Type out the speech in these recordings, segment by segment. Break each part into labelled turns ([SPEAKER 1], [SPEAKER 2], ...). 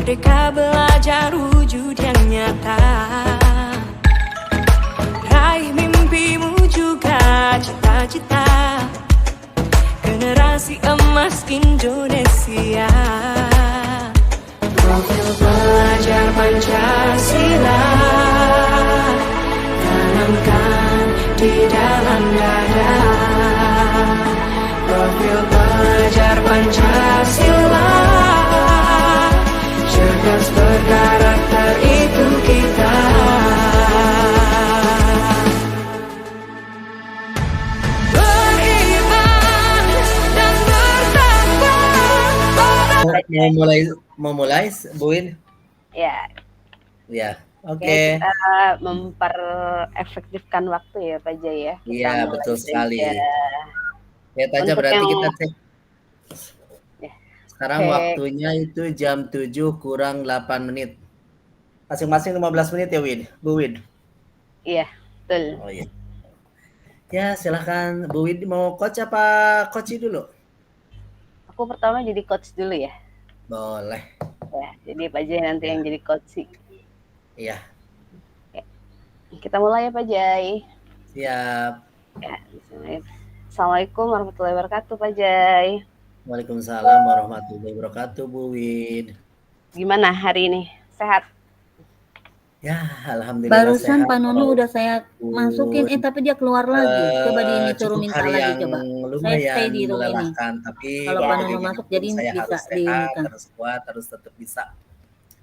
[SPEAKER 1] Merdeka belajar wujud yang nyata. Raih mimpimu juga cita-cita. Generasi emas Indonesia. Profil pelajar Pancasila tanamkan di dalam dada. Profil pelajar Pancasila, cerdas berkarakter itu kita. Beriman dan bertakwa pada...
[SPEAKER 2] Mau mulai, Bu Wid?
[SPEAKER 3] Ya,
[SPEAKER 2] Ya, oke.
[SPEAKER 3] kita memperefektifkan waktu ya Pak Jai ya.
[SPEAKER 2] Iya, betul sekali. Ya, Taja,
[SPEAKER 3] Untuk
[SPEAKER 2] berarti
[SPEAKER 3] yang-
[SPEAKER 2] kita cek.
[SPEAKER 3] Ya.
[SPEAKER 2] Sekarang
[SPEAKER 3] Oke.
[SPEAKER 2] waktunya itu jam 7 kurang 8 menit. Masing-masing 15 menit ya, Wid? Bu Wid?
[SPEAKER 3] Iya, betul.
[SPEAKER 2] Oh iya. Ya, silahkan. Bu Wid mau coach apa coach dulu?
[SPEAKER 3] Aku pertama jadi coach dulu ya.
[SPEAKER 2] Boleh.
[SPEAKER 3] Ya, jadi Pak Jai nanti yang jadi coach.
[SPEAKER 2] Iya,
[SPEAKER 3] Kita mulai ya Pak Jai.
[SPEAKER 2] siap.
[SPEAKER 3] Ya, bismillah. Assalamualaikum warahmatullahi wabarakatuh Pak Jai.
[SPEAKER 2] Waalaikumsalam warahmatullahi wabarakatuh, Bu Wid.
[SPEAKER 3] Gimana hari ini? Sehat?
[SPEAKER 2] Ya, alhamdulillah
[SPEAKER 4] Barusan
[SPEAKER 2] sehat.
[SPEAKER 4] Pak Nono udah saya masukin, tapi dia keluar lagi. Coba ini suruh
[SPEAKER 2] Cukup
[SPEAKER 4] minta
[SPEAKER 2] hari
[SPEAKER 4] lagi
[SPEAKER 2] yang
[SPEAKER 4] coba.
[SPEAKER 2] lumayan
[SPEAKER 4] Saya stay di room ini.
[SPEAKER 2] melelahkan, tapi
[SPEAKER 4] Kalau Pak Nono
[SPEAKER 2] bagaimanapun
[SPEAKER 4] masuk jadi
[SPEAKER 2] saya
[SPEAKER 4] bisa
[SPEAKER 2] harus sehat,
[SPEAKER 4] diinikan.
[SPEAKER 2] harus kuat, harus tetap bisa.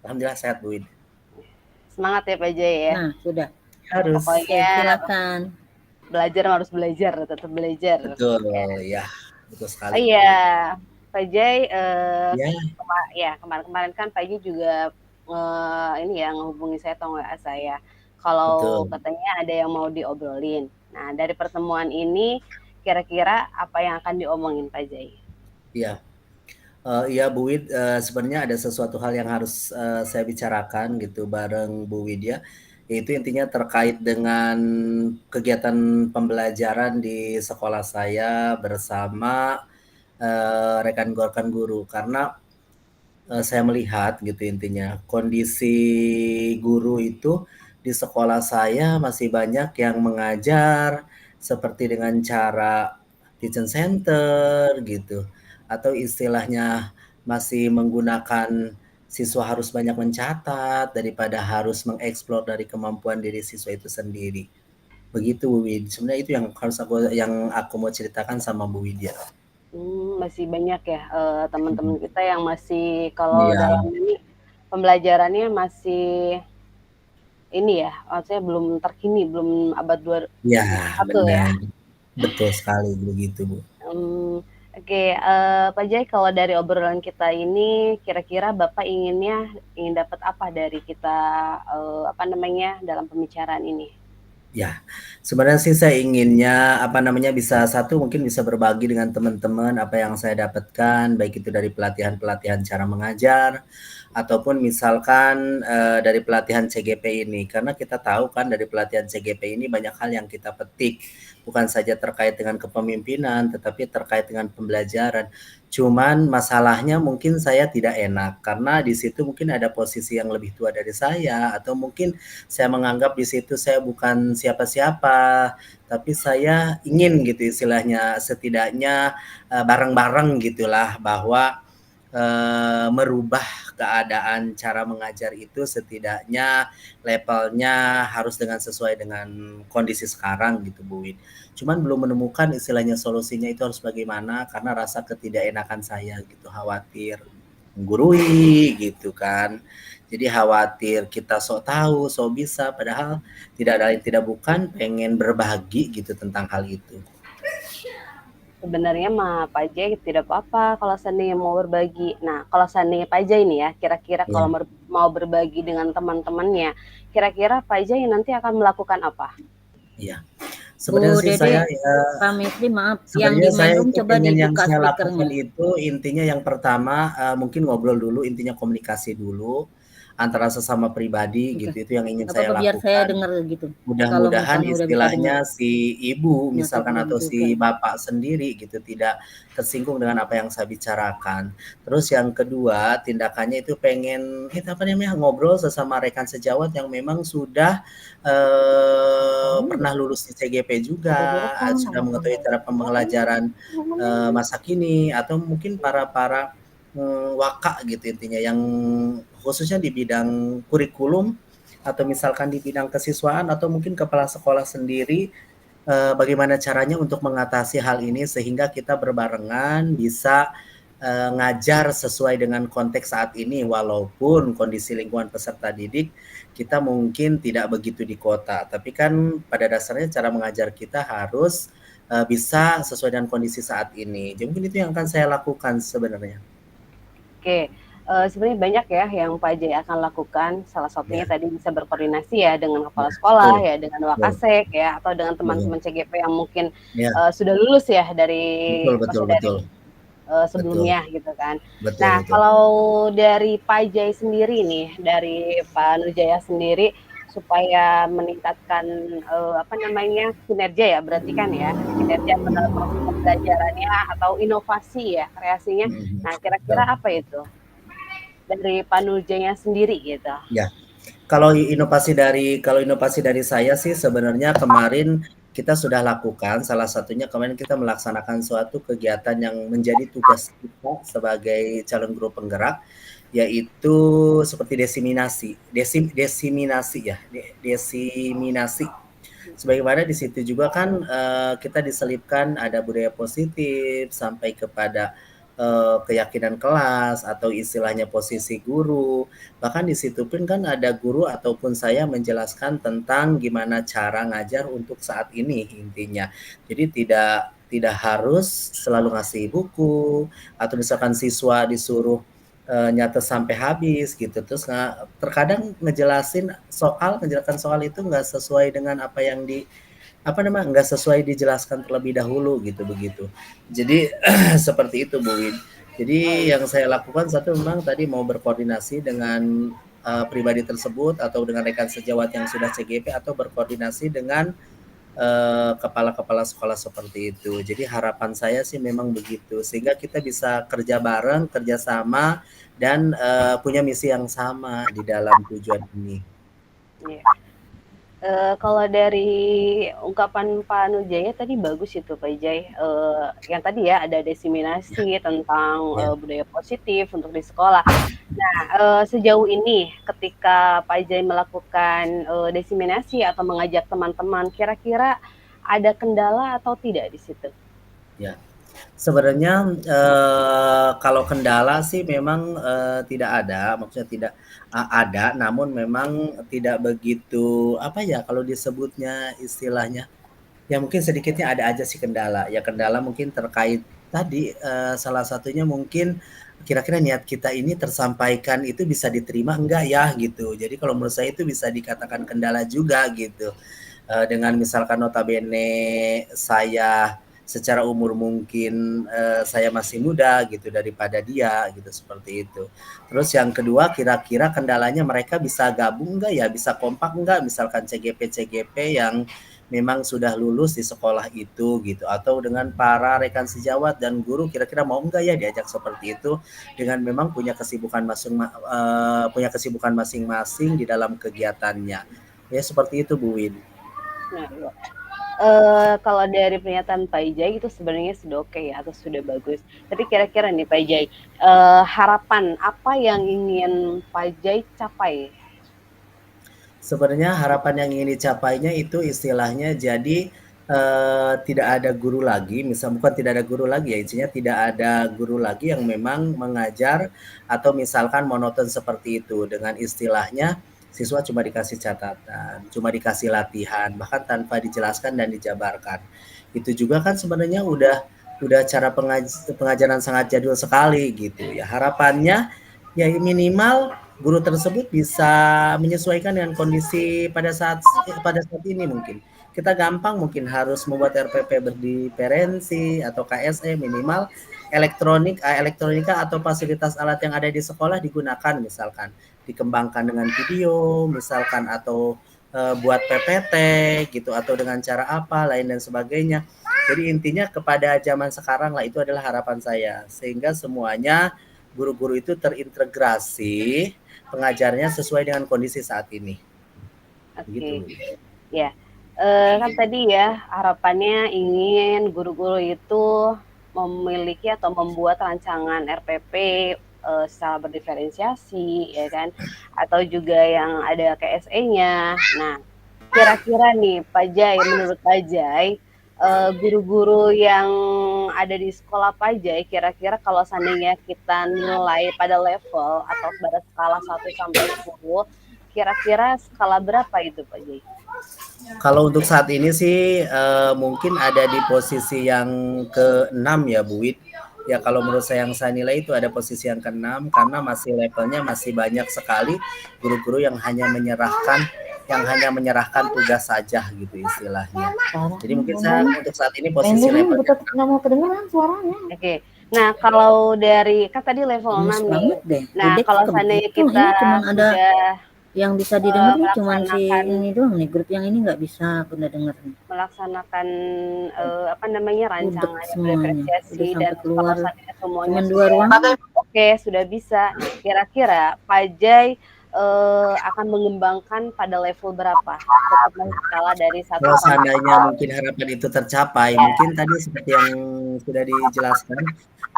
[SPEAKER 2] Alhamdulillah sehat, Bu Wid.
[SPEAKER 3] Semangat ya Pak Jai ya.
[SPEAKER 4] Nah, sudah.
[SPEAKER 2] Harus.
[SPEAKER 4] Oke,
[SPEAKER 3] Pokoknya
[SPEAKER 4] silakan.
[SPEAKER 3] belajar harus belajar, tetap belajar.
[SPEAKER 2] Betul, ya, betul sekali.
[SPEAKER 3] Oh iya, Pak Jai,
[SPEAKER 2] Ya,
[SPEAKER 3] kemarin-kemarin kan Pak Jai juga ini ya ngehubungi saya atau WA saya. Kalau
[SPEAKER 2] Betul.
[SPEAKER 3] katanya ada yang mau diobrolin. Nah, dari pertemuan ini kira-kira apa yang akan diomongin Pak Jai?
[SPEAKER 2] iya. Iya, Bu Wid, sebenarnya ada sesuatu hal yang harus saya bicarakan gitu bareng Bu Wid ya. Itu intinya terkait dengan kegiatan pembelajaran di sekolah saya bersama rekan guru, karena saya melihat gitu intinya kondisi guru itu di sekolah saya masih banyak yang mengajar seperti dengan cara teaching center gitu, atau istilahnya masih menggunakan siswa harus banyak mencatat daripada harus mengeksplor dari kemampuan diri siswa itu sendiri. Begitu, Bu Wid. Sebenarnya itu yang aku mau ceritakan sama Bu Widya.
[SPEAKER 3] Masih banyak ya teman-teman kita yang masih kalau
[SPEAKER 2] Iya.
[SPEAKER 3] dalam ini pembelajarannya masih ini ya, maksudnya belum terkini, belum abad 21
[SPEAKER 2] Ya,
[SPEAKER 3] ya.
[SPEAKER 2] benar. Betul sekali begitu, Bu.
[SPEAKER 3] Oke, Pak Jai, kalau dari obrolan kita ini kira-kira Bapak ingin dapat apa dari kita dalam pembicaraan ini?
[SPEAKER 2] Ya, sebenarnya sih saya inginnya mungkin bisa berbagi dengan teman-teman apa yang saya dapatkan, baik itu dari pelatihan-pelatihan cara mengajar ataupun misalkan dari pelatihan CGP ini, karena kita tahu kan dari pelatihan CGP ini banyak hal yang kita petik, bukan saja terkait dengan kepemimpinan tetapi terkait dengan pembelajaran. Cuman masalahnya mungkin saya tidak enak karena di situ mungkin ada posisi yang lebih tua dari saya, atau mungkin saya menganggap di situ saya bukan siapa-siapa, tapi saya ingin gitu istilahnya setidaknya bareng-bareng gitulah bahwa merubah keadaan cara mengajar itu setidaknya levelnya harus sesuai dengan kondisi sekarang gitu, Bu Wid. Cuman belum menemukan istilahnya solusinya itu harus bagaimana, karena rasa ketidakenakan saya gitu, khawatir menggurui gitu kan. Jadi khawatir kita sok tahu, sok bisa, padahal tidak ada yang tidak bukan pengen berbagi gitu tentang hal itu.
[SPEAKER 3] Sebenarnya mah Pak Jai tidak apa-apa kalau seandainya mau berbagi. Nah, kalau seandainya Pak Jai nih ya, kira-kira kalau mau berbagi dengan teman-temannya, kira-kira Pak Jai nanti akan melakukan apa?
[SPEAKER 2] Iya. Sebenarnya
[SPEAKER 4] Bu
[SPEAKER 2] sih
[SPEAKER 4] Dede,
[SPEAKER 2] saya
[SPEAKER 4] Pak Mesri maaf,
[SPEAKER 2] sebenarnya
[SPEAKER 4] yang di
[SPEAKER 2] saya
[SPEAKER 4] Mandung
[SPEAKER 2] itu
[SPEAKER 4] coba
[SPEAKER 2] pengen yang
[SPEAKER 4] dibuka
[SPEAKER 2] saya lakukan
[SPEAKER 4] speakernya.
[SPEAKER 2] itu intinya yang pertama mungkin ngobrol dulu, intinya komunikasi dulu. antara sesama pribadi
[SPEAKER 4] Oke.
[SPEAKER 2] gitu, itu yang ingin
[SPEAKER 4] Nggak
[SPEAKER 2] saya
[SPEAKER 4] apa-apa biar saya
[SPEAKER 2] lakukan.
[SPEAKER 4] dengar gitu. Kalau
[SPEAKER 2] Mudah-mudahan
[SPEAKER 4] misalnya udah bisa dengar.
[SPEAKER 2] istilahnya si ibu
[SPEAKER 4] Ya
[SPEAKER 2] misalkan
[SPEAKER 4] tolong
[SPEAKER 2] atau si
[SPEAKER 4] juga.
[SPEAKER 2] bapak sendiri gitu tidak tersinggung dengan apa yang saya bicarakan. Terus yang kedua, tindakannya itu pengen itu apa namanya, ngobrol sesama rekan sejawat yang memang sudah, pernah lulus di CGP juga, sudah mengetahui cara pembelajaran, masa kini atau mungkin para, waka gitu intinya yang khususnya di bidang kurikulum atau misalkan di bidang kesiswaan atau mungkin kepala sekolah sendiri, bagaimana caranya untuk mengatasi hal ini sehingga kita berbarengan bisa, ngajar sesuai dengan konteks saat ini walaupun kondisi lingkungan peserta didik kita mungkin tidak begitu di kota, tapi kan pada dasarnya cara mengajar kita harus, bisa sesuai dengan kondisi saat ini. Jadi mungkin itu yang akan saya lakukan sebenarnya.
[SPEAKER 3] Oke, sebenarnya banyak ya yang Pak Jai akan lakukan, salah satunya
[SPEAKER 2] Ya,
[SPEAKER 3] tadi bisa berkoordinasi ya dengan kepala
[SPEAKER 2] ya,
[SPEAKER 3] sekolah,
[SPEAKER 2] betul,
[SPEAKER 3] ya dengan
[SPEAKER 2] betul,
[SPEAKER 3] Wakasek ya, atau dengan
[SPEAKER 2] betul.
[SPEAKER 3] teman-teman CGP yang mungkin,
[SPEAKER 2] Ya,
[SPEAKER 3] sudah lulus ya dari
[SPEAKER 2] betul, betul,
[SPEAKER 3] maksudnya dari,
[SPEAKER 2] betul, betul,
[SPEAKER 3] sebelumnya gitu kan.
[SPEAKER 2] betul,
[SPEAKER 3] Nah,
[SPEAKER 2] betul.
[SPEAKER 3] kalau dari Pak Jai sendiri nih, dari Pak Nurjaya sendiri supaya meningkatkan, apa namanya, kinerja ya berarti kan ya, kinerja dalam proses pembelajarannya atau inovasi ya, kreasinya.
[SPEAKER 2] Mhm,
[SPEAKER 3] Nah,
[SPEAKER 2] betul.
[SPEAKER 3] kira-kira apa itu? Dari Pak Nurjaya sendiri gitu.
[SPEAKER 2] Ya. Kalau inovasi dari saya sih sebenarnya kemarin kita sudah lakukan, salah satunya kemarin kita melaksanakan suatu kegiatan yang menjadi tugas kita sebagai calon guru penggerak, yaitu seperti desiminasi. Sebagaimana di situ juga kan, kita diselipkan ada budaya positif sampai kepada, keyakinan kelas atau istilahnya posisi guru. Bahkan di situ pun kan ada guru ataupun saya menjelaskan tentang gimana cara ngajar untuk saat ini intinya. Jadi tidak harus selalu ngasih buku atau misalkan siswa disuruh, nyatet sampai habis gitu. Terus terkadang menjelaskan soal itu nggak sesuai dengan apa yang nggak sesuai dijelaskan terlebih dahulu gitu, begitu. Jadi seperti itu, Bu Win.
[SPEAKER 3] Oh
[SPEAKER 2] Jadi
[SPEAKER 3] iya.
[SPEAKER 2] yang saya lakukan satu memang tadi mau berkoordinasi dengan, pribadi tersebut atau dengan rekan sejawat yang sudah CGP atau berkoordinasi dengan, kepala-kepala sekolah seperti itu. Jadi harapan saya sih memang begitu, sehingga kita bisa kerja bareng, kerjasama, dan, punya misi yang sama di dalam tujuan ini.
[SPEAKER 3] Iya. Kalau dari ungkapan Pak Nurjaya tadi bagus itu Pak Jai, yang tadi ya ada
[SPEAKER 2] Ya,
[SPEAKER 3] desiminasi tentang,
[SPEAKER 2] ya.
[SPEAKER 3] budaya positif untuk di sekolah. Nah, sejauh ini ketika Pak Jai melakukan, desiminasi atau mengajak teman-teman, kira-kira ada kendala atau tidak di situ?
[SPEAKER 2] Ya. Sebenarnya, kalau kendala sih memang, tidak ada, maksudnya tidak ada, namun memang tidak begitu, apa ya, kalau disebutnya istilahnya, ya mungkin sedikitnya ada aja sih kendala. Ya kendala mungkin terkait tadi, salah satunya mungkin kira-kira niat kita ini tersampaikan itu bisa diterima enggak ya, gitu. Jadi kalau menurut saya itu bisa dikatakan kendala juga gitu. Dengan misalkan notabene saya secara umur mungkin, saya masih muda gitu daripada dia gitu, seperti itu. Terus yang kedua kira-kira kendalanya mereka bisa gabung enggak ya, bisa kompak enggak misalkan CGP-CGP yang memang sudah lulus di sekolah itu gitu, atau dengan para rekan sejawat dan guru kira-kira mau enggak ya diajak seperti itu, dengan memang punya kesibukan masing-masing di dalam kegiatannya. Ya seperti itu Bu Win.
[SPEAKER 3] Nah, iya. Kalau dari pernyataan Pak Ijai itu sebenarnya sudah oke ya atau sudah bagus. Tapi kira-kira nih Pak Ijai, harapan apa yang ingin Pak Ijai capai?
[SPEAKER 2] Sebenarnya harapan yang ingin dicapainya itu istilahnya jadi, tidak ada guru lagi, bukan tidak ada guru lagi ya, intinya tidak ada guru lagi yang memang mengajar atau misalkan monoton seperti itu, dengan istilahnya siswa cuma dikasih catatan, cuma dikasih latihan, bahkan tanpa dijelaskan dan dijabarkan. Itu juga kan sebenarnya udah cara pengajaran sangat jadul sekali gitu ya. Harapannya ya minimal guru tersebut bisa menyesuaikan dengan kondisi pada saat ini mungkin. Kita gampang mungkin harus membuat RPP berdiferensi atau KSE minimal elektronika atau fasilitas alat yang ada di sekolah digunakan, misalkan dikembangkan dengan video misalkan, atau buat PPT gitu, atau dengan cara apa lain dan sebagainya. Jadi intinya kepada zaman sekarang lah, itu adalah harapan saya, sehingga semuanya guru-guru itu terintegrasi pengajarnya sesuai dengan kondisi saat ini.
[SPEAKER 3] Oke.
[SPEAKER 2] Gitu.
[SPEAKER 3] Ya. Kan tadi ya harapannya ingin guru-guru itu memiliki atau membuat rancangan RPP secara berdiferensiasi, ya kan, atau juga yang ada KSE-nya. Nah, kira-kira nih Pak Jai, menurut Pak Jai, guru-guru yang ada di sekolah Pak Jai, kira-kira kalau seandainya kita nilai pada level atau pada skala 1 sampai 10, kira-kira skala berapa itu Pak Jai?
[SPEAKER 2] Kalau untuk saat ini sih mungkin ada di posisi yang ke-6 ya Bu Wid. Ya kalau menurut saya yang saya nilai itu ada posisi yang ke-6, karena masih levelnya masih banyak sekali guru-guru yang hanya menyerahkan tugas saja gitu istilahnya. Jadi mungkin saya untuk saat ini posisi levelnya
[SPEAKER 4] nggak mau kedengeran suaranya.
[SPEAKER 3] Oke. Nah, kalau dari kan tadi level 6 nih. Nah, kalau seandainya kita
[SPEAKER 4] ada yang bisa didengar cuma si
[SPEAKER 3] melaksanakan
[SPEAKER 4] ini doang nih, grup yang ini nggak bisa bunda denger.
[SPEAKER 3] melaksanakan apa namanya rancangan
[SPEAKER 4] semuanya.
[SPEAKER 3] berdiferensiasi
[SPEAKER 4] Udah
[SPEAKER 3] dan
[SPEAKER 4] sampai keluar,
[SPEAKER 3] kalau seandainya semuanya
[SPEAKER 4] cuman 2
[SPEAKER 3] sudah
[SPEAKER 4] ruangan.
[SPEAKER 3] oke, sudah bisa. Nah, kira-kira Pak Jai akan mengembangkan pada level berapa? Tetap skala dari 1
[SPEAKER 2] kalau
[SPEAKER 3] sampai
[SPEAKER 2] seandainya mungkin harapan itu tercapai, mungkin tadi seperti yang sudah dijelaskan,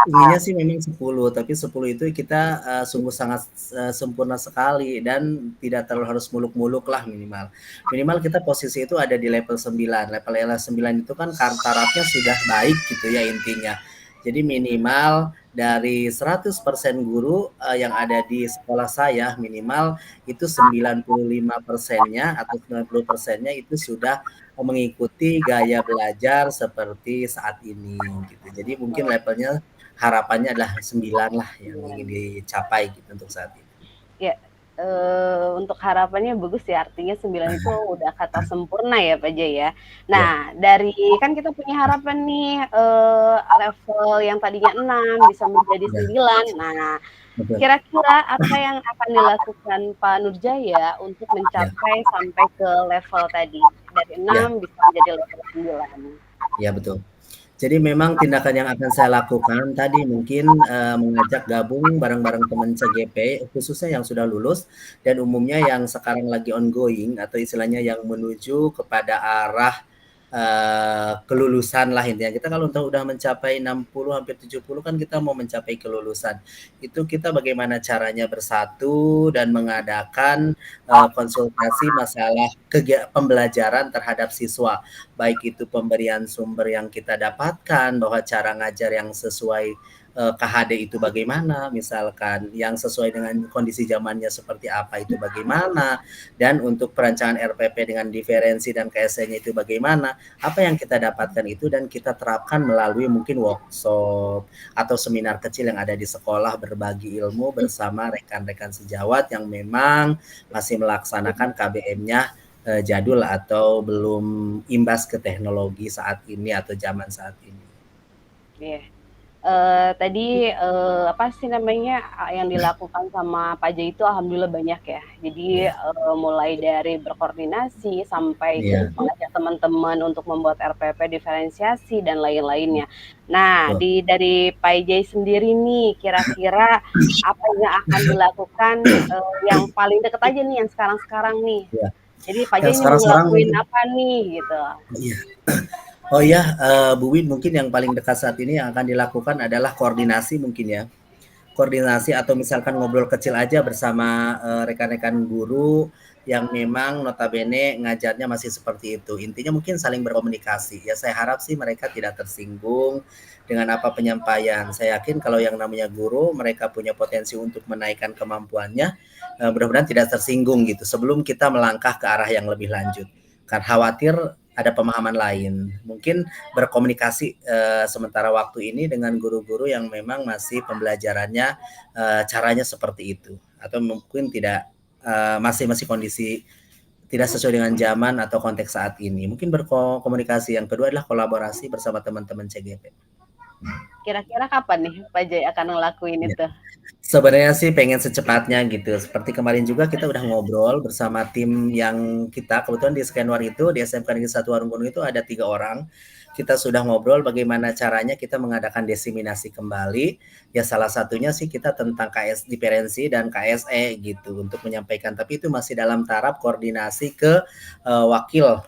[SPEAKER 2] inginnya sih memang 10, tapi 10 itu kita sungguh sangat sempurna sekali dan tidak terlalu harus muluk-muluk lah minimal. Minimal kita posisi itu ada di level 9. Level 9 itu kan tarafnya sudah baik gitu ya intinya. Jadi minimal dari 100% guru yang ada di sekolah saya, minimal itu 95%-nya atau 90%-nya itu sudah mengikuti gaya belajar seperti saat ini gitu. Jadi mungkin levelnya harapannya adalah 9 lah yang ingin dicapai gitu untuk saat ini.
[SPEAKER 3] Ya, untuk harapannya bagus ya, artinya 9 itu udah kata sempurna ya Pak Jai ya. Nah, dari kan kita punya harapan nih level yang tadinya 6 bisa menjadi 9. Nah, kira-kira apa yang akan dilakukan Pak Nurjaya untuk mencapai sampai ke level tadi? Dari 6 bisa menjadi level 9.
[SPEAKER 2] Ya betul. Jadi memang tindakan yang akan saya lakukan tadi mungkin mengajak gabung bareng-bareng teman CGP, khususnya yang sudah lulus dan umumnya yang sekarang lagi ongoing atau istilahnya yang menuju kepada arah kelulusan lah intinya. Kita kalau udah mencapai 60 hampir 70 kan kita mau mencapai kelulusan. Itu kita bagaimana caranya bersatu dan mengadakan konsultasi masalah pembelajaran terhadap siswa. Baik itu pemberian sumber yang kita dapatkan, bahwa cara ngajar yang sesuai KHD itu bagaimana, misalkan yang sesuai dengan kondisi zamannya seperti apa itu bagaimana, dan untuk perancangan RPP dengan diferensi dan KSE-nya itu bagaimana, apa yang kita dapatkan itu dan kita terapkan melalui mungkin workshop atau seminar kecil yang ada di sekolah, berbagi ilmu bersama rekan-rekan sejawat yang memang masih melaksanakan KBM-nya jadul atau belum imbas ke teknologi saat ini atau zaman saat ini.
[SPEAKER 3] Iya. Tadi apa sih namanya yang dilakukan sama Pak Jai itu alhamdulillah banyak ya. Jadi mulai dari berkoordinasi sampai mengajak teman-teman untuk membuat RPP diferensiasi dan lain-lainnya. Nah, dari Pak Jai sendiri nih, kira-kira apa yang akan dilakukan yang paling dekat aja nih yang sekarang-sekarang nih. Jadi Pak Jai mau ngelakuin apa nih gitu.
[SPEAKER 2] Iya. Oh ya, Bu Win, mungkin yang paling dekat saat ini yang akan dilakukan adalah koordinasi mungkin ya. Koordinasi atau misalkan ngobrol kecil aja bersama rekan-rekan guru yang memang notabene ngajarnya masih seperti itu. Intinya mungkin saling berkomunikasi. Ya saya harap sih mereka tidak tersinggung dengan apa penyampaian. Saya yakin kalau yang namanya guru, mereka punya potensi untuk menaikkan kemampuannya. Mudah-mudahan tidak tersinggung gitu sebelum kita melangkah ke arah yang lebih lanjut. Karena khawatir ada pemahaman lain. Mungkin berkomunikasi sementara waktu ini dengan guru-guru yang memang masih pembelajarannya caranya seperti itu. Atau mungkin tidak masih kondisi tidak sesuai dengan zaman atau konteks saat ini. Mungkin berkomunikasi. Yang kedua adalah kolaborasi bersama teman-teman CGP.
[SPEAKER 3] Kira-kira kapan nih Pak Jai akan ngelakuin
[SPEAKER 2] Ya.
[SPEAKER 3] itu?
[SPEAKER 2] Sebenarnya sih pengen secepatnya gitu. Seperti kemarin juga kita udah ngobrol bersama tim yang kita kebetulan di Scanwar itu di SMK Negeri 1 Warunggonung itu ada 3 orang. Kita sudah ngobrol bagaimana caranya kita mengadakan diseminasi kembali. Ya salah satunya sih kita tentang KS diferensi dan KSE gitu untuk menyampaikan. Tapi itu masih dalam taraf koordinasi ke wakil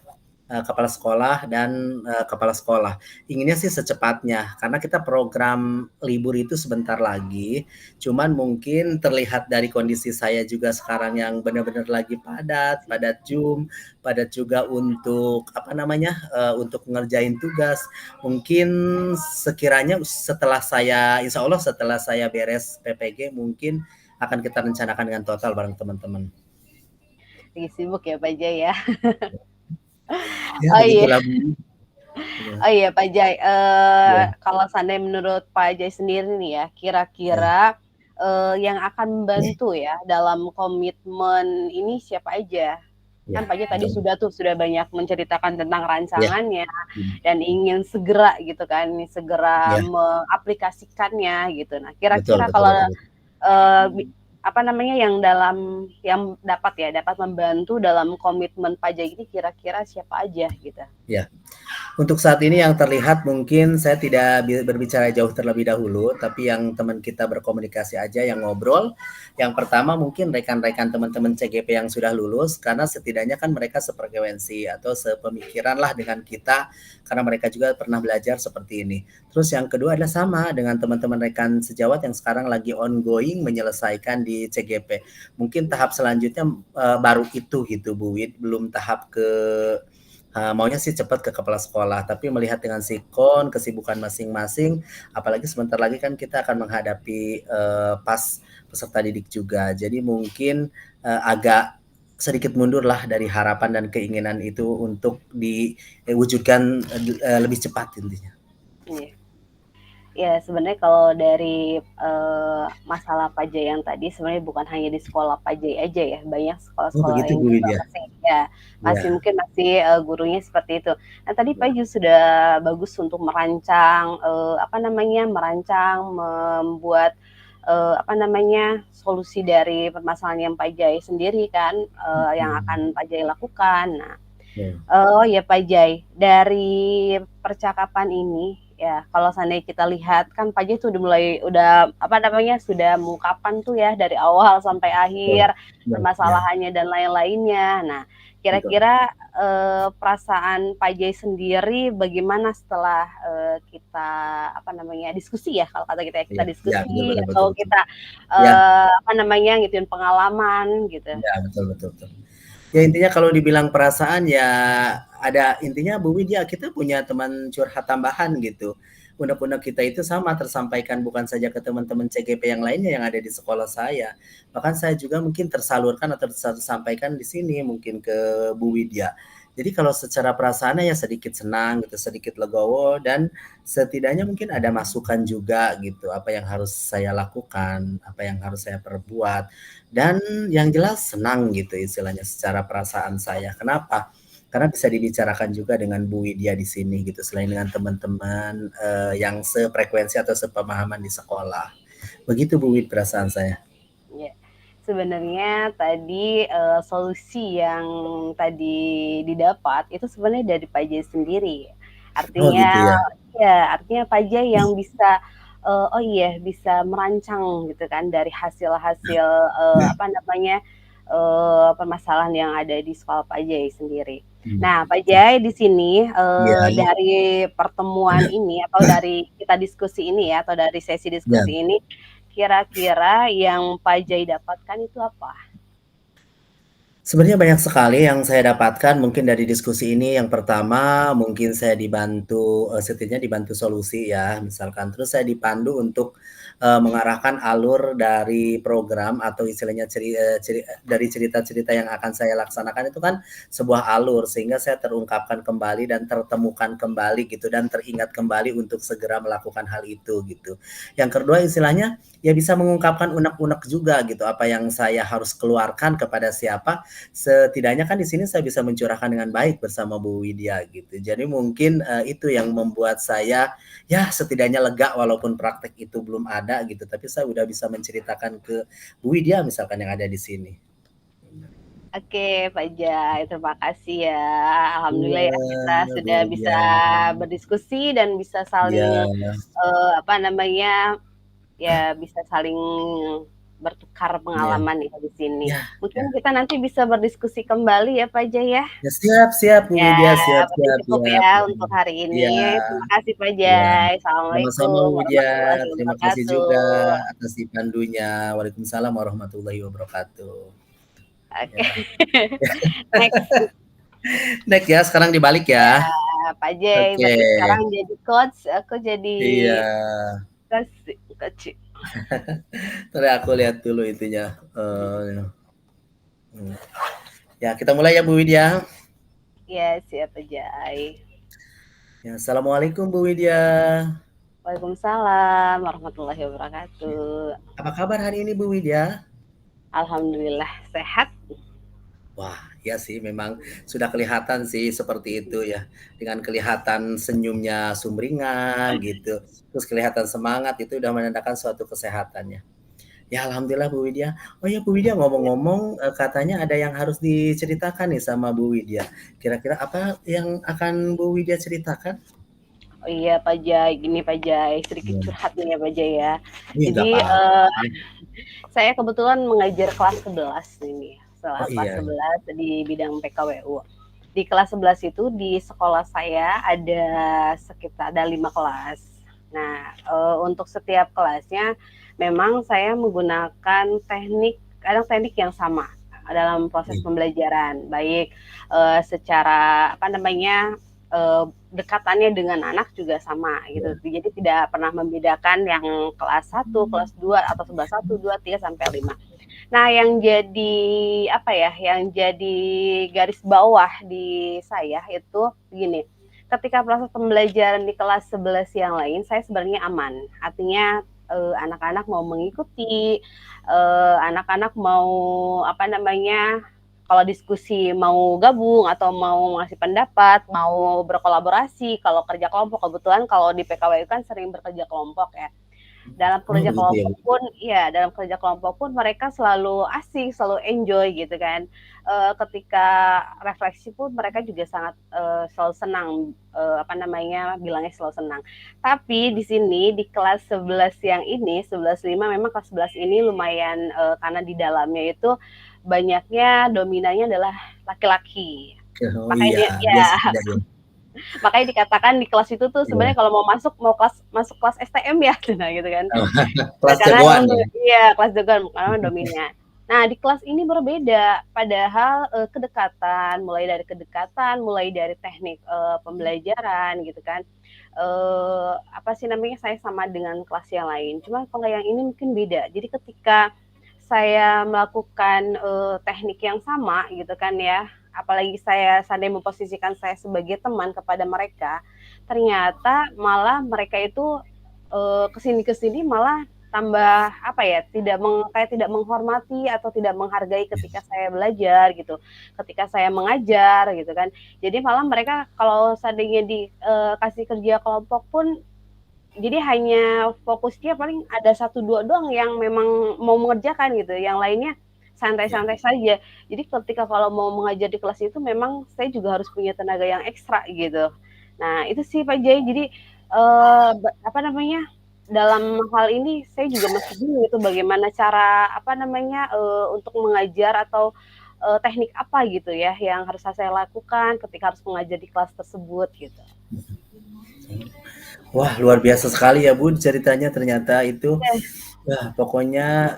[SPEAKER 2] kepala sekolah dan kepala sekolah. Inginnya sih secepatnya karena kita program libur itu sebentar lagi. Cuman mungkin terlihat dari kondisi saya juga sekarang yang benar-benar lagi padat Zoom, padat juga untuk apa namanya untuk ngerjain tugas. Mungkin sekiranya insya Allah setelah saya beres PPG mungkin akan kita rencanakan dengan total bareng teman-teman.
[SPEAKER 3] Lagi sibuk ya Pak Jai ya.
[SPEAKER 2] Ya
[SPEAKER 3] Oh iya.
[SPEAKER 2] begitulah.
[SPEAKER 3] Oh iya Pak Jai,
[SPEAKER 2] Ya.
[SPEAKER 3] kalau seandainya menurut Pak Jai sendiri nih ya, kira-kira yang akan membantu ya dalam komitmen ini siapa aja?
[SPEAKER 2] Ya,
[SPEAKER 3] Kan Pak Jai tadi
[SPEAKER 2] betul.
[SPEAKER 3] sudah banyak menceritakan tentang
[SPEAKER 2] Ya.
[SPEAKER 3] rancangannya dan ingin segera gitu kan, segera
[SPEAKER 2] Ya,
[SPEAKER 3] mengaplikasikannya gitu. Nah,
[SPEAKER 2] betul,
[SPEAKER 3] kira-kira
[SPEAKER 2] betul,
[SPEAKER 3] kalau
[SPEAKER 2] betul.
[SPEAKER 3] apa namanya yang dapat membantu dalam komitmen Pak Jai ini kira-kira siapa aja gitu?
[SPEAKER 2] Ya. Untuk saat ini yang terlihat mungkin saya tidak berbicara jauh terlebih dahulu, tapi yang teman kita berkomunikasi aja yang ngobrol. Yang pertama mungkin rekan-rekan teman-teman CGP yang sudah lulus, karena setidaknya kan mereka sefrekuensi atau sepemikiran lah dengan kita, karena mereka juga pernah belajar seperti ini. Terus yang kedua adalah sama dengan teman-teman rekan sejawat yang sekarang lagi ongoing menyelesaikan di CGP. Mungkin tahap selanjutnya baru itu gitu Bu Wid, belum tahap ke maunya sih cepat ke kepala sekolah, tapi melihat dengan sikon, kesibukan masing-masing, apalagi sebentar lagi kan kita akan menghadapi pas peserta didik juga. Jadi mungkin agak sedikit mundur lah dari harapan dan keinginan itu untuk diwujudkan lebih cepat intinya.
[SPEAKER 3] Iya. Ya sebenarnya kalau dari masalah Pak Jai yang tadi sebenarnya bukan hanya di sekolah Pak Jai aja ya, banyak
[SPEAKER 2] Oh
[SPEAKER 3] sekolah-sekolah
[SPEAKER 2] begitu
[SPEAKER 3] yang
[SPEAKER 2] Bu
[SPEAKER 3] juga
[SPEAKER 2] Widya.
[SPEAKER 3] masih
[SPEAKER 2] Ya,
[SPEAKER 3] mungkin masih gurunya seperti itu. Nah tadi Pak
[SPEAKER 2] ya,
[SPEAKER 3] Jai sudah bagus untuk merancang membuat apa namanya solusi dari permasalahan yang Pak Jai sendiri kan yang akan Pak Jai lakukan. Nah,
[SPEAKER 2] ya.
[SPEAKER 3] oh ya Pak Jai, dari percakapan ini ya kalau seandainya kita lihat kan Pak Jai tuh udah apa namanya sudah mengungkapkan tuh ya dari awal sampai
[SPEAKER 2] Betul.
[SPEAKER 3] akhir
[SPEAKER 2] Ya, ya,
[SPEAKER 3] permasalahannya dan lain-lainnya. Nah,
[SPEAKER 2] betul.
[SPEAKER 3] kira-kira perasaan Pak Jai sendiri bagaimana setelah kita apa namanya diskusi ya kalau kata kita ya kita
[SPEAKER 2] Ya, ya, betul,
[SPEAKER 3] diskusi
[SPEAKER 2] betul, betul,
[SPEAKER 3] atau
[SPEAKER 2] betul.
[SPEAKER 3] kita
[SPEAKER 2] Ya,
[SPEAKER 3] apa namanya ngituin pengalaman gitu.
[SPEAKER 2] ya, betul, betul, betul. Ya intinya kalau dibilang perasaan ya ada intinya Bu Widya kita punya teman curhat tambahan gitu. Unek-unek kita itu sama tersampaikan bukan saja ke teman-teman CGP yang lainnya yang ada di sekolah saya. Bahkan saya juga mungkin tersalurkan atau tersampaikan di sini mungkin ke Bu Widya. Jadi kalau secara perasaannya ya sedikit senang gitu, sedikit legowo dan setidaknya mungkin ada masukan juga gitu apa yang harus saya lakukan, apa yang harus saya perbuat. Dan yang jelas senang gitu istilahnya secara perasaan saya. Kenapa? Karena bisa dibicarakan juga dengan Bu Widya di sini gitu, selain dengan teman-teman yang sefrekuensi atau sepemahaman di sekolah. Begitu Bu Wid perasaan saya.
[SPEAKER 3] Ya, sebenarnya tadi solusi yang tadi didapat itu sebenarnya dari Pak Jai sendiri.
[SPEAKER 2] Oh gitu
[SPEAKER 3] Artinya,
[SPEAKER 2] ya.
[SPEAKER 3] ya, artinya Pak Jai yang bisa, oh iya, bisa merancang gitu kan dari hasil-hasil
[SPEAKER 2] Ya,
[SPEAKER 3] apa namanya permasalahan yang ada di sekolah Pak Jai sendiri.
[SPEAKER 2] hmm.
[SPEAKER 3] Nah, Pak Jai di sini
[SPEAKER 2] Ya,
[SPEAKER 3] dari pertemuan ini atau dari kita diskusi ini ya atau dari sesi
[SPEAKER 2] ya.
[SPEAKER 3] diskusi ini kira-kira yang Pak Jai dapatkan itu apa?
[SPEAKER 2] Sebenarnya banyak sekali yang saya dapatkan mungkin dari diskusi ini. Yang pertama mungkin saya dibantu, setidaknya dibantu solusi ya misalkan. Terus saya dipandu untuk, mengarahkan alur dari program atau istilahnya dari cerita-cerita yang akan saya laksanakan itu kan sebuah alur sehingga saya terungkapkan kembali dan tertemukan kembali gitu dan teringat kembali untuk segera melakukan hal itu gitu. Yang kedua istilahnya ya bisa mengungkapkan unek-unek juga gitu apa yang saya harus keluarkan kepada siapa setidaknya kan di sini saya bisa mencurahkan dengan baik bersama Bu Widya gitu. Jadi mungkin, itu yang membuat saya, ya setidaknya lega walaupun praktek itu belum ada gitu, tapi saya udah bisa menceritakan ke Bu Widya misalkan yang ada di sini.
[SPEAKER 3] Oke, Pak Jai, terima kasih ya. Alhamdulillah ya kita
[SPEAKER 2] Iya, Bu
[SPEAKER 3] sudah bisa
[SPEAKER 2] Widya.
[SPEAKER 3] berdiskusi dan bisa
[SPEAKER 2] Iya,
[SPEAKER 3] saling apa namanya ya bisa saling bertukar
[SPEAKER 2] iya.
[SPEAKER 3] pengalaman ya di sini.
[SPEAKER 2] Iya, iya.
[SPEAKER 3] Mungkin kita nanti bisa berdiskusi kembali ya Pak Jai ya.
[SPEAKER 2] Ya siap siap Bu
[SPEAKER 3] Ya,
[SPEAKER 2] Widya, siap
[SPEAKER 3] berarti
[SPEAKER 2] siap,
[SPEAKER 3] cukup
[SPEAKER 2] iya,
[SPEAKER 3] ya
[SPEAKER 2] iya.
[SPEAKER 3] untuk hari
[SPEAKER 2] Iya,
[SPEAKER 3] ini. Terima kasih Pak
[SPEAKER 2] iya.
[SPEAKER 3] Jai.
[SPEAKER 2] Sama-sama
[SPEAKER 3] Assalamualaikum
[SPEAKER 2] Bu Widya,
[SPEAKER 3] warahmatullahi
[SPEAKER 2] terima kasih juga
[SPEAKER 3] wabarakatuh.
[SPEAKER 2] atas dipandunya. Waalaikumsalam warahmatullahi wabarakatuh.
[SPEAKER 3] Oke.
[SPEAKER 2] Ya.
[SPEAKER 3] Next.
[SPEAKER 2] Next ya, sekarang dibalik
[SPEAKER 3] Ya,
[SPEAKER 2] ya.
[SPEAKER 3] Pak Jai,
[SPEAKER 2] Oke.
[SPEAKER 3] berarti sekarang jadi coach, aku jadi
[SPEAKER 2] Iya.
[SPEAKER 3] coach.
[SPEAKER 2] Ntar aku lihat dulu itunya. Ya, kita mulai ya Bu Widya.
[SPEAKER 3] Ya, siap Pak Jai.
[SPEAKER 2] Ya, Assalamualaikum Bu Widya.
[SPEAKER 3] Waalaikumsalam warahmatullahi wabarakatuh.
[SPEAKER 2] Apa kabar hari ini Bu Widya?
[SPEAKER 3] Alhamdulillah sehat.
[SPEAKER 2] Wah, ya sih memang sudah kelihatan sih seperti itu ya. Dengan kelihatan senyumnya sumringah gitu. Terus kelihatan semangat itu udah menandakan suatu kesehatan ya. Ya alhamdulillah Bu Widya. Oh ya Bu Widya ngomong-ngomong katanya ada yang harus diceritakan nih sama Bu Widya. Kira-kira apa yang akan Bu Widya ceritakan?
[SPEAKER 3] Oh iya Pak Jai, gini Pak Jai, sedikit
[SPEAKER 2] Iya.
[SPEAKER 3] curhat nih ya Pak Jai ya.
[SPEAKER 2] Ih, nggak
[SPEAKER 3] Jadi
[SPEAKER 2] apa-apa.
[SPEAKER 3] saya kebetulan mengajar kelas 11 ini,
[SPEAKER 2] Oh
[SPEAKER 3] kelas
[SPEAKER 2] iya.
[SPEAKER 3] 11 di bidang PKWU. Di kelas 11 itu di sekolah saya ada sekitar ada 5 kelas. Nah, untuk setiap kelasnya memang saya menggunakan kadang teknik yang sama dalam proses
[SPEAKER 2] Iya.
[SPEAKER 3] pembelajaran, baik secara apa namanya dekatannya dengan anak juga sama gitu. Jadi tidak pernah membedakan yang kelas 1, kelas 2 atau 11 1, 2, 3 sampai 5. Nah, yang jadi apa ya, yang jadi garis bawah di saya itu gini. Ketika proses pembelajaran di kelas 11 yang lain, saya sebenarnya aman. Artinya anak-anak mau mengikuti, anak-anak mau apa namanya kalau diskusi mau gabung atau mau ngasih pendapat, mau berkolaborasi, kalau kerja kelompok kebetulan kalau di PKWU kan sering bekerja kelompok ya. Dalam
[SPEAKER 2] Oh
[SPEAKER 3] kerja
[SPEAKER 2] begitu ya Bu.
[SPEAKER 3] dalam kerja kelompok pun mereka selalu asik, selalu enjoy gitu kan. Ketika refleksi pun mereka juga sangat selalu senang apa namanya bilangnya selalu senang. Tapi di sini di kelas 11 yang ini 11.5 memang kelas 11 ini lumayan karena di dalamnya itu banyaknya dominannya adalah laki-laki.
[SPEAKER 2] Oh iya,
[SPEAKER 3] Makanya ya,
[SPEAKER 2] biasa aja ya.
[SPEAKER 3] makanya dikatakan di kelas itu tuh
[SPEAKER 2] Iya.
[SPEAKER 3] sebenarnya kalau mau masuk kelas STM ya, nah gitu kan.
[SPEAKER 2] Oh,
[SPEAKER 3] Nah,
[SPEAKER 2] kelas
[SPEAKER 3] karena
[SPEAKER 2] jagoan ya.
[SPEAKER 3] iya kelas jagoan karena dominnya. Nah di kelas ini berbeda, padahal mulai dari teknik pembelajaran gitu kan. Apa sih namanya saya sama dengan kelas yang lain. Cuma kalau yang ini mungkin beda. Jadi ketika saya melakukan teknik yang sama gitu kan ya, apalagi saya seandainya memposisikan saya sebagai teman kepada mereka, ternyata malah mereka itu kesini malah tambah apa ya kayak tidak menghormati atau tidak menghargai ketika saya belajar gitu, ketika saya mengajar gitu kan. Jadi malah mereka kalau seandainya dikasih kerja kelompok pun jadi hanya fokusnya paling ada 1, 2 doang yang memang mau mengerjakan gitu, yang lainnya santai-santai saja. Jadi ketika kalau mau mengajar di kelas itu memang saya juga harus punya tenaga yang ekstra gitu. Nah itu sih Pak Jai, jadi apa namanya dalam hal ini saya juga masih bingung itu bagaimana cara apa namanya untuk mengajar atau teknik apa gitu ya yang harus saya lakukan ketika harus mengajar di kelas tersebut gitu.
[SPEAKER 2] Wah, luar biasa sekali ya Bu ceritanya ternyata itu. Wah, pokoknya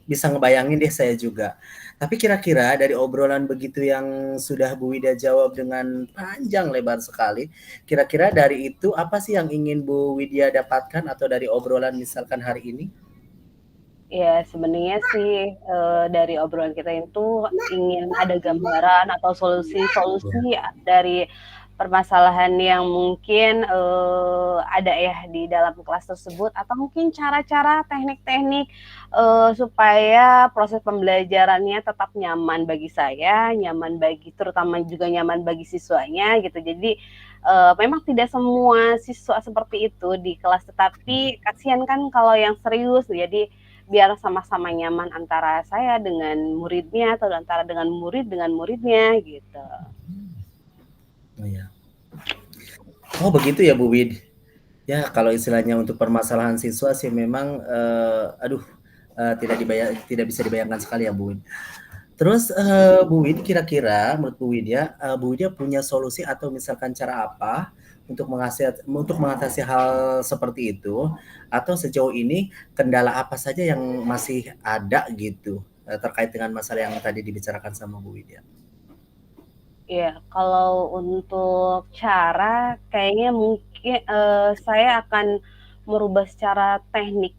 [SPEAKER 2] bisa ngebayangin deh saya juga. Tapi kira-kira dari obrolan begitu yang sudah Bu Widya jawab dengan panjang lebar sekali, kira-kira dari itu apa sih yang ingin Bu Widya dapatkan atau dari obrolan misalkan hari ini?
[SPEAKER 3] Ya sebenarnya sih dari obrolan kita itu ingin ada gambaran atau solusi-solusi dari permasalahan yang mungkin ada ya di dalam kelas tersebut, atau mungkin cara-cara, teknik-teknik supaya proses pembelajarannya tetap nyaman bagi saya, nyaman bagi terutama juga nyaman bagi siswanya gitu. Jadi memang tidak semua siswa seperti itu di kelas, tetapi kasihan kan kalau yang serius. Jadi biar sama-sama nyaman antara saya dengan muridnya atau antara dengan murid dengan muridnya gitu.
[SPEAKER 2] Oh ya. Oh begitu ya Bu Wid. Ya kalau istilahnya untuk permasalahan siswa sih memang tidak bisa dibayangkan sekali ya Bu Wid. Terus Bu Wid kira-kira menurut Bu Wid ya, Bu Wid punya solusi atau misalkan cara apa untuk mengatasi hal seperti itu, atau sejauh ini kendala apa saja yang masih ada gitu terkait dengan masalah yang tadi dibicarakan sama Bu Wid ya?
[SPEAKER 3] Ya, kalau untuk cara kayaknya mungkin saya akan merubah secara teknik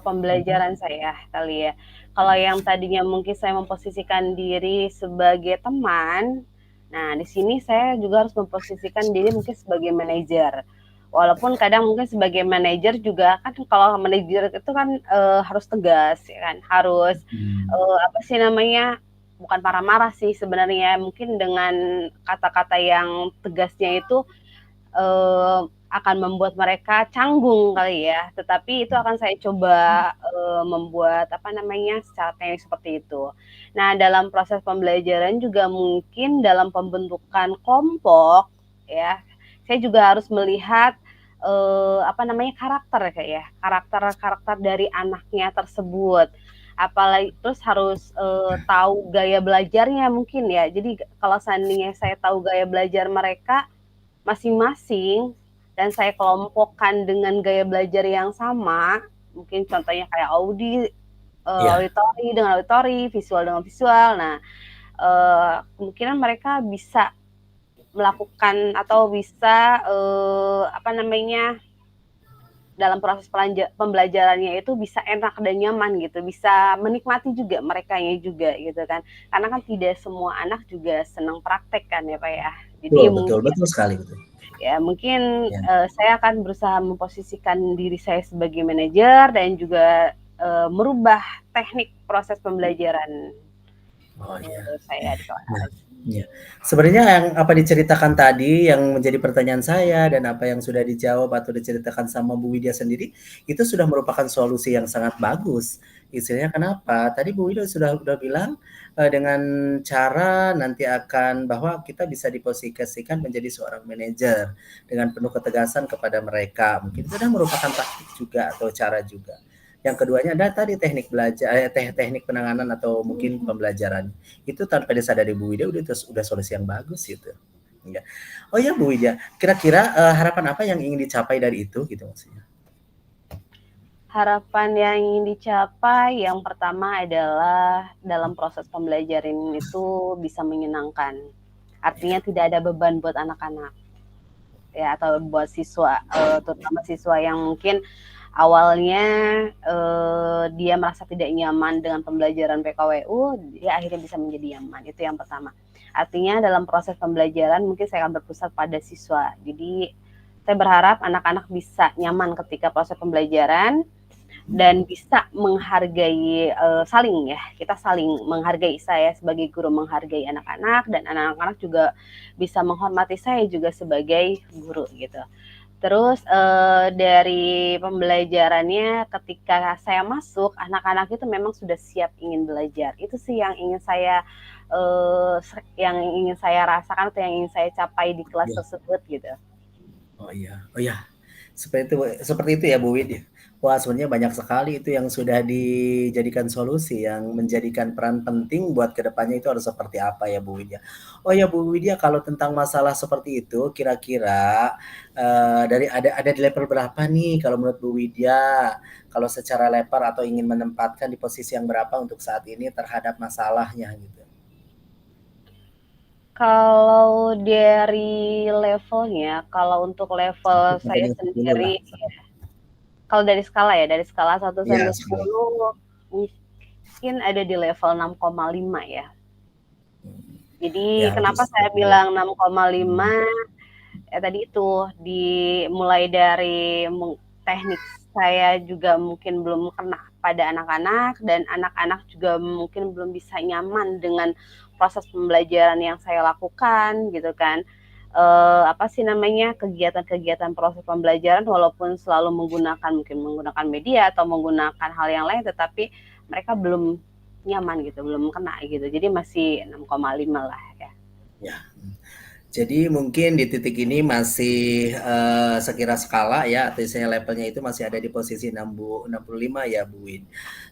[SPEAKER 3] pembelajaran saya kali ya. Kalau yang tadinya mungkin saya memposisikan diri sebagai teman, nah di sini saya juga harus memposisikan diri mungkin sebagai manajer. Walaupun kadang mungkin sebagai manajer juga kan, kalau manajer itu kan harus tegas ya kan, harus apa sih namanya, bukan marah-marah sih sebenarnya, mungkin dengan kata-kata yang tegasnya itu akan membuat mereka canggung kali ya, tetapi itu akan saya coba membuat apa namanya, secara teknik seperti itu. Nah, dalam proses pembelajaran juga mungkin dalam pembentukan kelompok ya, saya juga harus melihat apa namanya, karakter kayak ya, karakter dari anaknya tersebut. Apalagi terus harus tahu gaya belajarnya mungkin ya. Jadi kalau seandainya saya tahu gaya belajar mereka masing-masing dan saya kelompokkan dengan gaya belajar yang sama, mungkin contohnya kayak auditori dengan auditori, visual dengan visual. Nah, kemungkinan mereka bisa melakukan atau bisa apa namanya, dalam proses pembelajarannya itu bisa enak dan nyaman gitu, bisa menikmati juga merekanya juga gitu kan. Karena kan tidak semua anak juga senang praktek kan ya Pak ya. Jadi
[SPEAKER 2] Betul sekali betul.
[SPEAKER 3] Ya mungkin
[SPEAKER 2] Ya.
[SPEAKER 3] saya akan berusaha memposisikan diri saya sebagai manajer dan juga merubah teknik proses pembelajaran
[SPEAKER 2] Oh ya.
[SPEAKER 3] saya di kelas.
[SPEAKER 2] Ya. Sebenarnya yang apa diceritakan tadi yang menjadi pertanyaan saya dan apa yang sudah dijawab atau diceritakan sama Bu Widya sendiri, itu sudah merupakan solusi yang sangat bagus. Istilahnya kenapa? Tadi Bu Widya udah bilang dengan cara nanti akan bahwa kita bisa diposisikan menjadi seorang manajer dengan penuh ketegasan kepada mereka. Mungkin itu sudah merupakan taktik juga atau cara juga. Yang keduanya ada tadi teknik belajar, teknik penanganan atau mungkin pembelajaran. Itu tanpa disadari Bu Widya udah solusi yang bagus gitu. Ya. Oh ya Bu Widya, kira-kira harapan apa yang ingin dicapai dari itu gitu maksudnya?
[SPEAKER 3] Harapan yang ingin dicapai yang pertama adalah dalam proses pembelajaran itu bisa menyenangkan. Artinya tidak ada beban buat anak-anak. Ya, atau buat siswa, terutama siswa yang mungkin awalnya dia merasa tidak nyaman dengan pembelajaran PKWU, dia akhirnya bisa menjadi nyaman. Itu yang pertama. Artinya dalam proses pembelajaran mungkin saya akan berpusat pada siswa. Jadi saya berharap anak-anak bisa nyaman ketika proses pembelajaran dan bisa menghargai saling ya, kita saling menghargai, saya sebagai guru menghargai anak-anak dan anak-anak juga bisa menghormati saya juga sebagai guru gitu. Terus dari pembelajarannya ketika saya masuk, anak-anak itu memang sudah siap ingin belajar. Itu sih yang ingin saya rasakan atau yang ingin saya capai di kelas tersebut gitu.
[SPEAKER 2] Oh iya. Seperti itu ya Bu Wid. Wah, sebenarnya banyak sekali itu yang sudah dijadikan solusi, yang menjadikan peran penting buat kedepannya itu harus seperti apa ya Bu Widya. Oh ya Bu Widya, kalau tentang masalah seperti itu, kira-kira ada di level berapa nih kalau menurut Bu Widya? Kalau secara level atau ingin menempatkan di posisi yang berapa untuk saat ini terhadap masalahnya gitu?
[SPEAKER 3] Kalau dari levelnya, kalau untuk level saya sendiri, kalau dari skala 1 sampai 10 mungkin ada di level 6,5 ya. Jadi kenapa saya bilang 6,5? tadi itu dimulai dari teknik saya juga mungkin belum kena pada anak-anak, dan anak-anak juga mungkin belum bisa nyaman dengan proses pembelajaran yang saya lakukan gitu kan. Apa sih namanya, kegiatan-kegiatan proses pembelajaran walaupun selalu menggunakan media atau menggunakan hal yang lain, tetapi mereka belum nyaman gitu, belum kena gitu. Jadi masih 6,5 lah ya.
[SPEAKER 2] Ya. Jadi mungkin di titik ini masih sekira skala ya, atau misalnya levelnya itu masih ada di posisi 65 ya Bu Wid.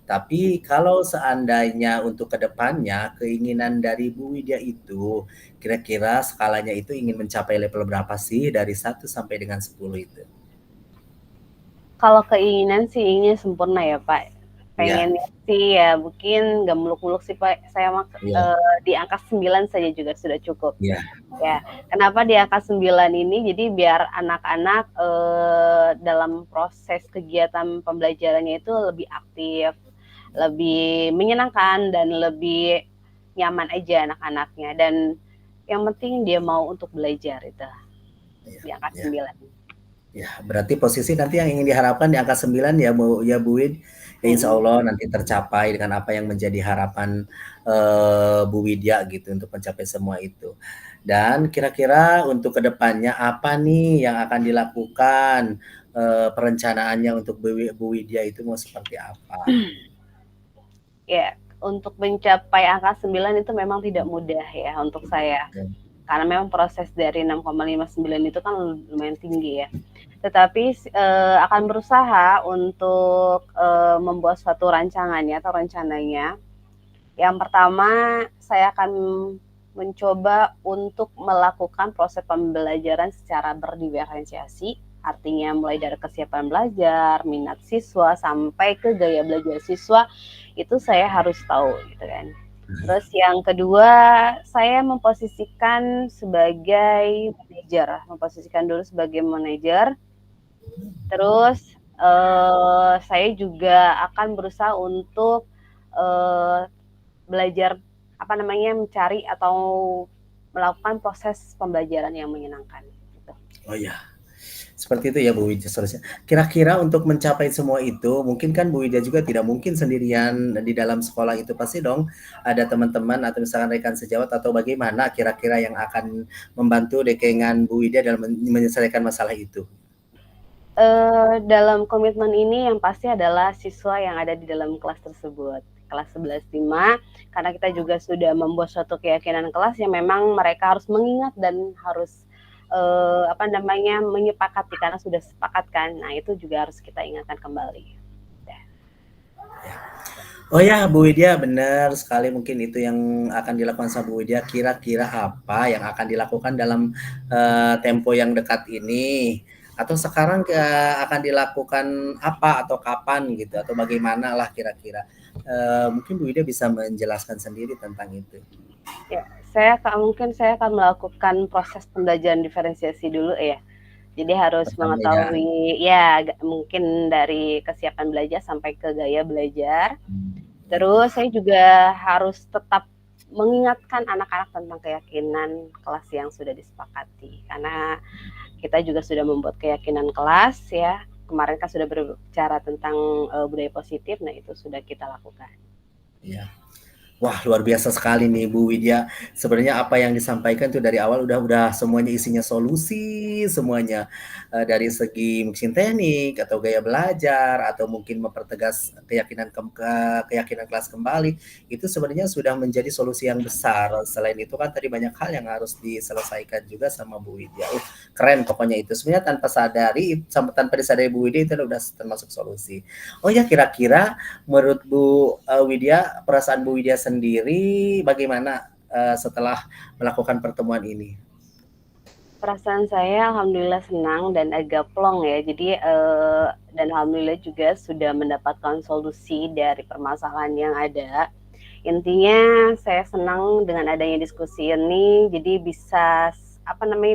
[SPEAKER 2] Tapi kalau seandainya untuk kedepannya keinginan dari Bu Widya itu kira-kira skalanya itu ingin mencapai level berapa sih dari 1 sampai dengan 10 itu?
[SPEAKER 3] Kalau keinginan sih ingin sempurna ya Pak.
[SPEAKER 2] Ya.
[SPEAKER 3] Pengennya sih ya mungkin nggak muluk-muluk sih Pak. Saya
[SPEAKER 2] Ya.
[SPEAKER 3] di angka 9 saja juga sudah cukup.
[SPEAKER 2] Ya.
[SPEAKER 3] Ya, kenapa di angka 9 ini? Jadi biar anak-anak dalam proses kegiatan pembelajarannya itu lebih aktif, lebih menyenangkan dan lebih nyaman aja anak-anaknya. Dan yang penting dia mau untuk belajar itu di angka 9.
[SPEAKER 2] Ya, berarti posisi nanti yang ingin diharapkan di angka 9 ya Bu Wid. Ya insya Allah nanti tercapai dengan apa yang menjadi harapan Bu Widya gitu untuk mencapai semua itu. Dan kira-kira untuk kedepannya apa nih yang akan dilakukan, perencanaannya untuk Bu Widya itu mau seperti apa?
[SPEAKER 3] Ya, untuk mencapai angka 9 itu memang tidak mudah ya untuk saya. Karena memang proses dari 6,59 itu kan lumayan tinggi ya. Tetapi akan berusaha untuk membuat suatu rancangannya atau rencananya. Yang pertama, saya akan mencoba untuk melakukan proses pembelajaran secara berdiferensiasi. Artinya mulai dari kesiapan belajar, minat siswa, sampai ke gaya belajar siswa, itu saya harus tahu gitu kan. Terus yang kedua, saya memposisikan sebagai manajer, memposisikan dulu sebagai manajer. Terus saya juga akan berusaha untuk belajar mencari atau melakukan proses pembelajaran yang menyenangkan. Gitu.
[SPEAKER 2] Oh ya. Seperti itu ya Bu Widya seterusnya. Kira-kira untuk mencapai semua itu, mungkin kan Bu Widya juga tidak mungkin sendirian di dalam sekolah itu, pasti dong ada teman-teman atau misalkan rekan sejawat atau bagaimana kira-kira yang akan membantu dekengan Bu Widya dalam menyelesaikan masalah itu?
[SPEAKER 3] Dalam komitmen ini yang pasti adalah siswa yang ada di dalam kelas tersebut. Kelas 11-5, karena kita juga sudah membuat suatu keyakinan kelas yang memang mereka harus mengingat dan harus menyepakati karena sudah sepakat kan. Nah, itu juga harus kita ingatkan kembali.
[SPEAKER 2] Oh ya, Bu Widya, benar sekali mungkin itu yang akan dilakukan sama Bu Widya. Kira-kira apa yang akan dilakukan dalam tempo yang dekat ini? Atau sekarang akan dilakukan apa atau kapan gitu? Atau bagaimana lah kira-kira? Mungkin Bu Widya bisa menjelaskan sendiri tentang itu.
[SPEAKER 3] Ya, saya akan melakukan proses pembelajaran diferensiasi dulu ya. Jadi harus mengetahui mungkin dari kesiapan belajar sampai ke gaya belajar. Terus saya juga harus tetap mengingatkan anak-anak tentang keyakinan kelas yang sudah disepakati. Karena kita juga sudah membuat keyakinan kelas ya. Kemarin kan sudah berbicara tentang budaya positif, nah itu sudah kita lakukan.
[SPEAKER 2] Iya. Wah, luar biasa sekali nih Bu Widya. Sebenarnya apa yang disampaikan tuh dari awal udah semuanya isinya solusi semuanya. Dari segi mungkin teknik atau gaya belajar atau mungkin mempertegas keyakinan kelas kembali, itu sebenarnya sudah menjadi solusi yang besar. Selain itu kan tadi banyak hal yang harus diselesaikan juga sama Bu Widya. Keren pokoknya itu. Sebenarnya tanpa disadari Bu Widya itu udah termasuk solusi. Oh ya, kira-kira menurut Bu Widya, perasaan Bu Widya sendiri bagaimana setelah melakukan pertemuan ini?
[SPEAKER 3] Perasaan saya alhamdulillah senang dan agak plong ya. Jadi dan alhamdulillah juga sudah mendapatkan solusi dari permasalahan yang ada. Intinya saya senang dengan adanya diskusi ini, jadi bisa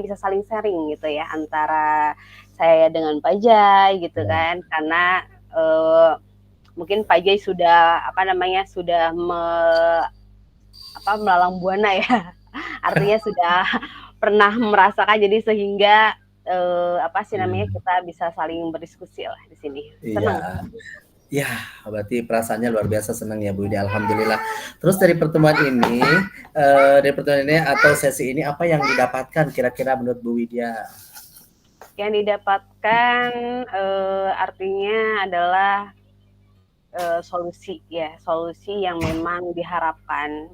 [SPEAKER 3] bisa saling sharing gitu ya antara saya dengan Pak Jai gitu kan. Karena mungkin Pak Jai sudah sudah melalang buana ya. Artinya sudah pernah merasakan, jadi sehingga apa sih namanya, kita bisa saling berdiskusi lah di sini. Senang.
[SPEAKER 2] Iya. Ya, berarti perasaannya luar biasa senang ya Bu Widya, alhamdulillah. Terus dari pertemuan ini, atau sesi ini apa yang didapatkan kira-kira menurut Bu Widya?
[SPEAKER 3] Yang didapatkan artinya adalah solusi ya, solusi yang memang diharapkan.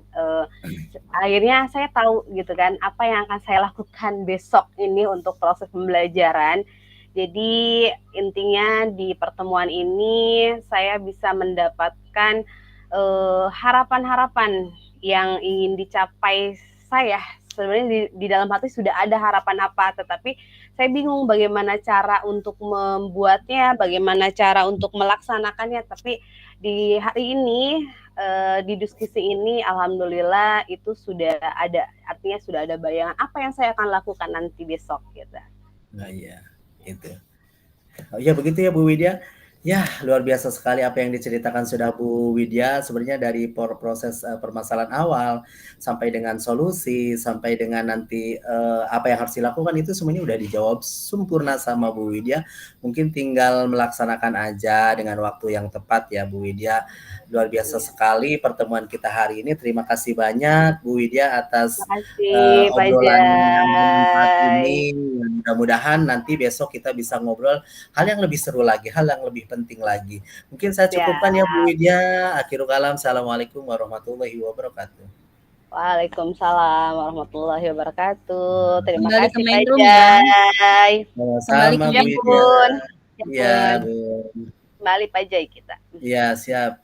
[SPEAKER 3] Akhirnya saya tahu gitu kan apa yang akan saya lakukan besok ini untuk proses pembelajaran. Jadi intinya di pertemuan ini saya bisa mendapatkan harapan-harapan yang ingin dicapai saya. Sebenarnya di dalam hati sudah ada harapan apa, tetapi saya bingung bagaimana cara untuk membuatnya, bagaimana cara untuk melaksanakannya. Tapi di hari ini, di diskusi ini, alhamdulillah itu sudah ada, artinya sudah ada bayangan apa yang saya akan lakukan nanti besok gitu.
[SPEAKER 2] Nah iya, itu. Oh ya begitu ya Bu Widya. Ya luar biasa sekali apa yang diceritakan sudah Bu Widya. Sebenarnya dari proses permasalahan awal sampai dengan solusi, sampai dengan nanti apa yang harus dilakukan itu semuanya udah dijawab sempurna sama Bu Widya. Mungkin tinggal melaksanakan aja dengan waktu yang tepat ya Bu Widya. Luar biasa sekali pertemuan kita hari ini. Terima kasih banyak Bu Widya atas obrolan yang bermanfaat ini. Mudah-mudahan nanti besok kita bisa ngobrol hal yang lebih seru lagi, hal yang lebih penting lagi. Mungkin saya cukupkan ya Bu Widya. Akhirul kalam. Assalamualaikum warahmatullahi wabarakatuh.
[SPEAKER 3] Waalaikumsalam warahmatullahi wabarakatuh. Terima
[SPEAKER 4] Kembali ke
[SPEAKER 3] kasih
[SPEAKER 4] main room
[SPEAKER 3] Pak
[SPEAKER 4] ya.
[SPEAKER 3] Jai.
[SPEAKER 2] Sama Bu Widya.
[SPEAKER 3] Bun.
[SPEAKER 2] Iya, Bu.
[SPEAKER 3] Kembali Pak Jai kita.
[SPEAKER 2] Iya, siap.